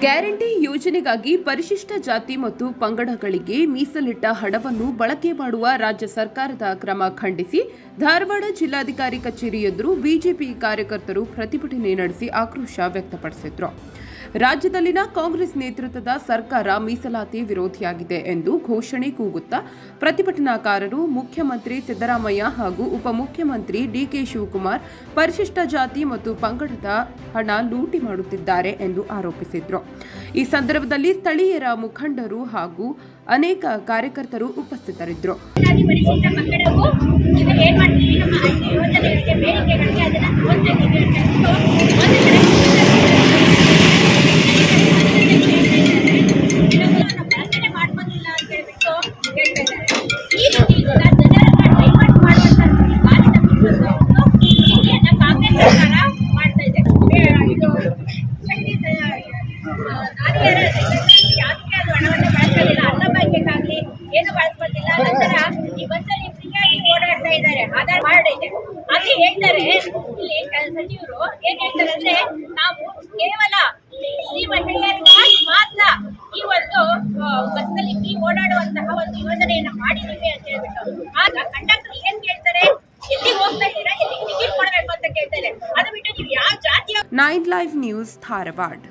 Guarantee ಯೋಜನೆಗಾಗಿ ಪರಿಶಿಷ್ಟ ಜಾತಿ ಮತ್ತು ಪಂಗಡಗಳಿಗೆ ಮೀಸಲಿಟ್ಟ ಹಣವನ್ನು ಬಳಕೆ ಮಾಡುವ ರಾಜ್ಯ ಸರ್ಕಾರದ ಕ್ರಮ ಖಂಡಿಸಿ ಧಾರವಾಡ ಜಿಲ್ಲಾಧಿಕಾರಿ ಕಚೇರಿ ಎದುರು ಬಿಜೆಪಿ ಕಾರ್ಯಕರ್ತರು ಪ್ರತಿಭಟನೆ ನಡೆಸಿ ಆಕ್ರೋಶ ವ್ಯಕ್ತಪಡಿಸಿದರು. ರಾಜ್ಯದಲ್ಲಿನ ಕಾಂಗ್ರೆಸ್ ನೇತೃತ್ವದ ಸರ್ಕಾರ ಮೀಸಲಾತಿ ವಿರೋಧಿಯಾಗಿದೆ ಎಂದು ಘೋಷಣೆ ಕೂಗುತ್ತಾ ಪ್ರತಿಭಟನಾಕಾರರು ಮುಖ್ಯಮಂತ್ರಿ ಸಿದ್ದರಾಮಯ್ಯ ಹಾಗೂ ಉಪಮುಖ್ಯಮಂತ್ರಿ ಡಿಕೆ ಶಿವಕುಮಾರ್ ಪರಿಶಿಷ್ಟ ಜಾತಿ ಮತ್ತು ಪಂಗಡದ ಹಣ ಲೂಟಿ ಮಾಡುತ್ತಿದ್ದಾರೆ ಎಂದು ಆರೋಪಿಸಿದರು. ಈ ಸಂದರ್ಭದಲ್ಲಿ ಸ್ಥಳೀಯರ ಮುಖಂಡರು ಹಾಗೂ ಅನೇಕ ಕಾರ್ಯಕರ್ತರು ಉಪಸ್ಥಿತರಿದ್ದರು. ಏನು ಬಳಸ್ಕೊತಿಲ್ಲ. ನಂತರ ಈ ಬಸ್ಸಲ್ಲಿ ಫ್ರೀಯಾಗಿ ಓಡಾಡ್ತಾ ಇದ್ದಾರೆ. ಆಧಾರ್ ಕಾರ್ಡ್ ಇದೆ. ಅಲ್ಲಿ ಹೇಳ್ತಾರೆ, ಇಲ್ಲಿ ಸಚಿವರು ಏನ್ ಹೇಳ್ತಾರೆ ಅಂದ್ರೆ, ನಾವು ಕೇವಲ ಈ ಮಹಿಳೆಯರಿಗಾಗಿ ಮಾತ್ರ ಈ ಒಂದು ಬಸ್ನಲ್ಲಿ ಫ್ರೀ ಓಡಾಡುವಂತಹ ಒಂದು ಯೋಜನೆಯನ್ನ ಮಾಡಿದೀವಿ ಅಂತ ಹೇಳ್ಬಿಟ್ಟು, ಆಗ ಕಂಡಕ್ಟರ್ ಏನ್ ಕೇಳ್ತಾರೆ, ಎಲ್ಲಿ ಹೋಗ್ತಾ ಇದ್ದೀರಾ, ಎಲ್ಲಿ ಟಿಕೆಟ್ ಕೊಡಬೇಕು ಅಂತ ಕೇಳ್ತಾರೆ. ಅದು ಬಿಟ್ಟು ನೀವು ಯಾವ ಜಾತಿಯ. 9 ಲೈವ್ ನ್ಯೂಸ್ ಧಾರವಾಡ.